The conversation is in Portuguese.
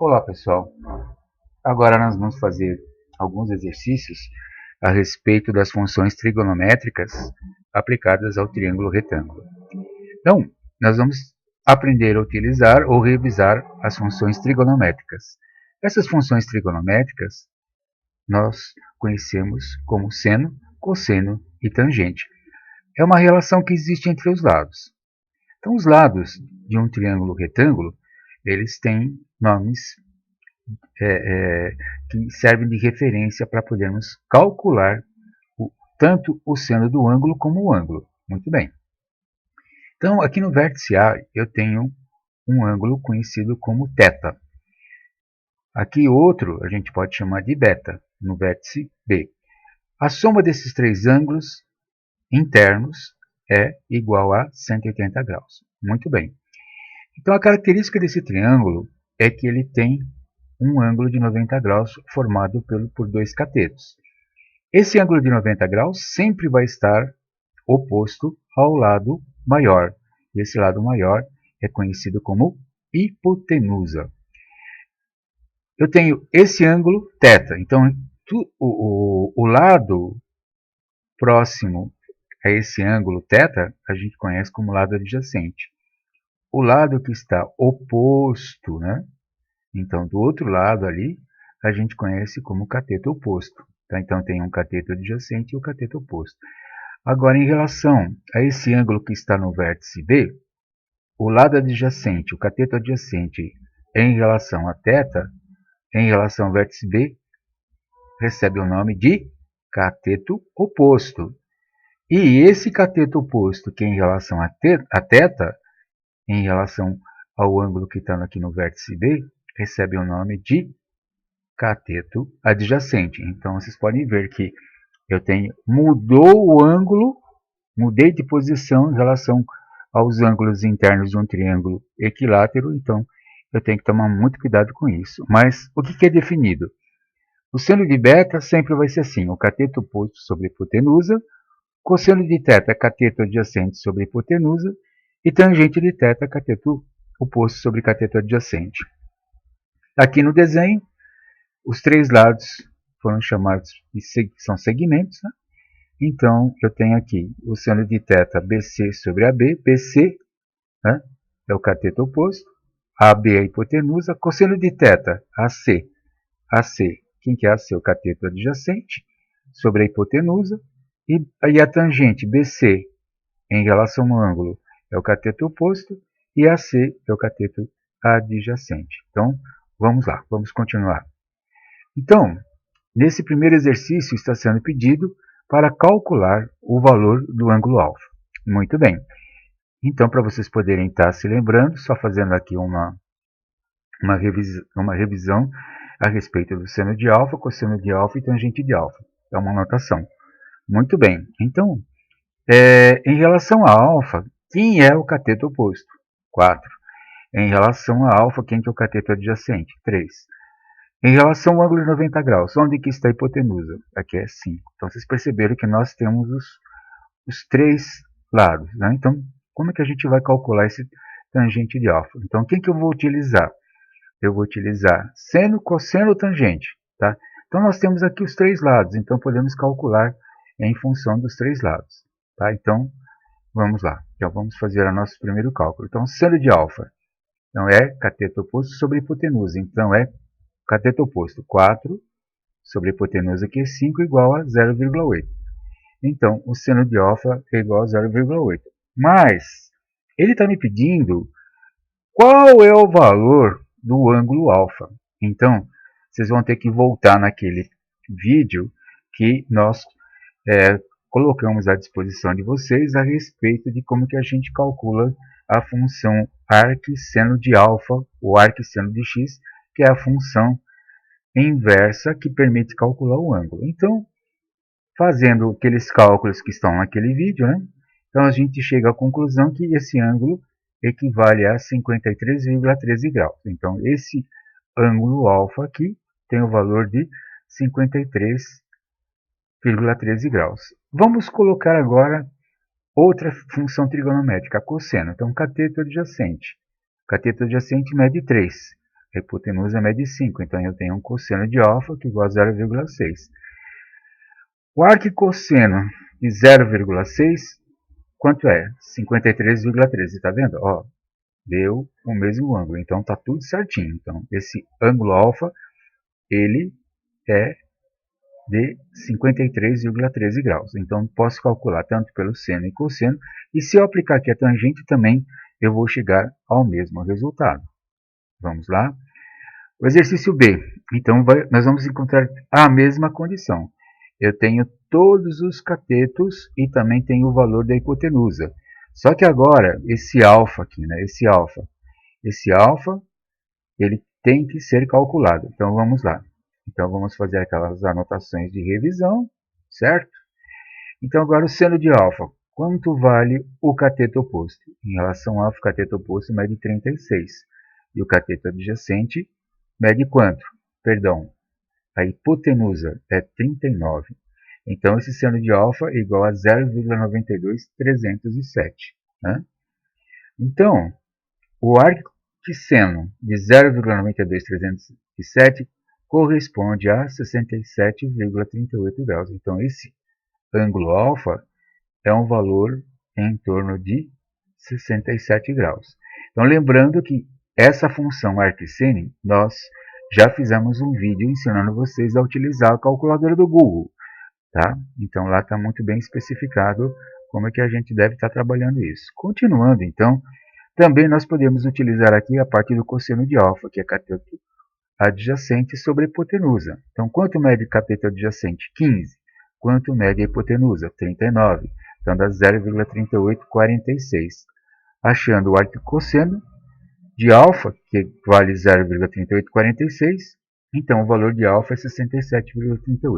Olá pessoal, agora nós vamos fazer alguns exercícios a respeito das funções trigonométricas aplicadas ao triângulo retângulo. Então, nós vamos aprender a utilizar ou revisar as funções trigonométricas. Essas funções trigonométricas nós conhecemos como seno, cosseno e tangente. É uma relação que existe entre os lados. Então, os lados de um triângulo retângulo, eles têm nomes que servem de referência para podermos calcular tanto o seno do ângulo como o ângulo. Muito bem. Então, aqui no vértice A, eu tenho um ângulo conhecido como θ. Aqui outro a gente pode chamar de beta, no vértice B. A soma desses três ângulos internos é igual a 180 graus. Muito bem. Então, a característica desse triângulo é que ele tem um ângulo de 90 graus formado por dois catetos. Esse ângulo de 90 graus sempre vai estar oposto ao lado maior. E esse lado maior é conhecido como hipotenusa. Eu tenho esse ângulo θ. Então, o lado próximo a esse ângulo θ, a gente conhece como lado adjacente. O lado que está oposto, né? Então, do outro lado ali, a gente conhece como cateto oposto. Tá? Então, tem um cateto adjacente e o cateto oposto. Agora, em relação a esse ângulo que está no vértice B, o lado adjacente, o cateto adjacente, em relação a θ, em relação ao vértice B, recebe o nome de cateto oposto. E esse cateto oposto, que é em relação a θ, em relação ao ângulo que está aqui no vértice B, recebe o nome de cateto adjacente. Então, vocês podem ver que eu mudou o ângulo, mudei de posição em relação aos ângulos internos de um triângulo equilátero, então eu tenho que tomar muito cuidado com isso. Mas o que é definido? O seno de beta sempre vai ser assim, o cateto oposto sobre a hipotenusa, cosseno de θ, cateto adjacente sobre a hipotenusa, e tangente de θ, cateto oposto sobre cateto adjacente. Aqui no desenho, os três lados foram chamados de são segmentos. Né? Então, eu tenho aqui o seno de θ BC sobre AB. BC, né, é o cateto oposto. AB é a hipotenusa. Cosseno de θ AC. AC, quem que é AC? O cateto adjacente sobre a hipotenusa. E a tangente BC em relação ao ângulo é o cateto oposto. E AC é o cateto adjacente. Então, vamos lá, vamos continuar. Então, nesse primeiro exercício está sendo pedido para calcular o valor do ângulo alfa. Muito bem. Então, para vocês poderem estar se lembrando, só fazendo aqui uma revisão a respeito do seno de alfa, cosseno de alfa e tangente de alfa. É uma anotação. Muito bem. Então, em relação a alfa, quem é o cateto oposto? 4. Em relação a alfa, quem que é o cateto adjacente? 3. Em relação ao ângulo de 90 graus, onde que está a hipotenusa? Aqui é 5. Então, vocês perceberam que nós temos os três lados. Né? Então, como é que a gente vai calcular esse tangente de alfa? Então, quem que eu vou utilizar? Eu vou utilizar seno, cosseno ou tangente. Tá? Então, nós temos aqui os três lados. Então, podemos calcular em função dos três lados. Tá? Então, vamos lá. Então, vamos fazer o nosso primeiro cálculo. Então, seno de alfa. Então, é cateto oposto sobre hipotenusa. Então, é cateto oposto, 4 sobre a hipotenusa, que é 5, igual a 0,8. Então, o seno de alfa é igual a 0,8. Mas, ele está me pedindo qual é o valor do ângulo alfa. Então, vocês vão ter que voltar naquele vídeo que nós colocamos à disposição de vocês a respeito de como que a gente calcula a função arcseno de alfa, ou arcseno de x, que é a função inversa que permite calcular o ângulo. Então, fazendo aqueles cálculos que estão naquele vídeo, né? Então a gente chega à conclusão que esse ângulo equivale a 53,13 graus. Então, esse ângulo alfa aqui tem o valor de 53,13 graus. Vamos colocar agora outra função trigonométrica, a cosseno. Então, cateto adjacente. Cateto adjacente mede 3. A hipotenusa mede 5, então eu tenho um cosseno de alfa que é igual a 0,6. O arquicosseno de 0,6, quanto é? 53,13, está vendo? Ó, deu o mesmo ângulo, então está tudo certinho. Então, esse ângulo alfa, ele é de 53,13 graus. Então, posso calcular tanto pelo seno e cosseno, e se eu aplicar aqui a tangente também, eu vou chegar ao mesmo resultado. Vamos lá? O exercício B. Então, nós vamos encontrar a mesma condição. Eu tenho todos os catetos e também tenho o valor da hipotenusa. Só que agora, esse alfa aqui, né? Esse alfa, ele tem que ser calculado. Então, vamos lá. Então, vamos fazer aquelas anotações de revisão, certo? Então, agora o seno de alfa. Quanto vale o cateto oposto? Em relação ao alfa, o cateto oposto mede 36. E o cateto adjacente mede quanto? Perdão, a hipotenusa é 39. Então, esse seno de alfa é igual a 0,92307. Né? Então, o arquisseno de 0,92307 corresponde a 67,38 graus. Então, esse ângulo alfa é um valor em torno de 67 graus. Então, lembrando que essa função arquisseno, nós já fizemos um vídeo ensinando vocês a utilizar a calculadora do Google. Tá? Então, lá está muito bem especificado como é que a gente deve estar trabalhando isso. Continuando, então, também nós podemos utilizar aqui a parte do cosseno de alfa, que é cateto adjacente sobre a hipotenusa. Então, quanto mede cateto adjacente? 15. Quanto mede a hipotenusa? 39. Então, dá 0,3846. Achando o arquicosseno de alfa, que vale 0,3846, então o valor de alfa é 67,38.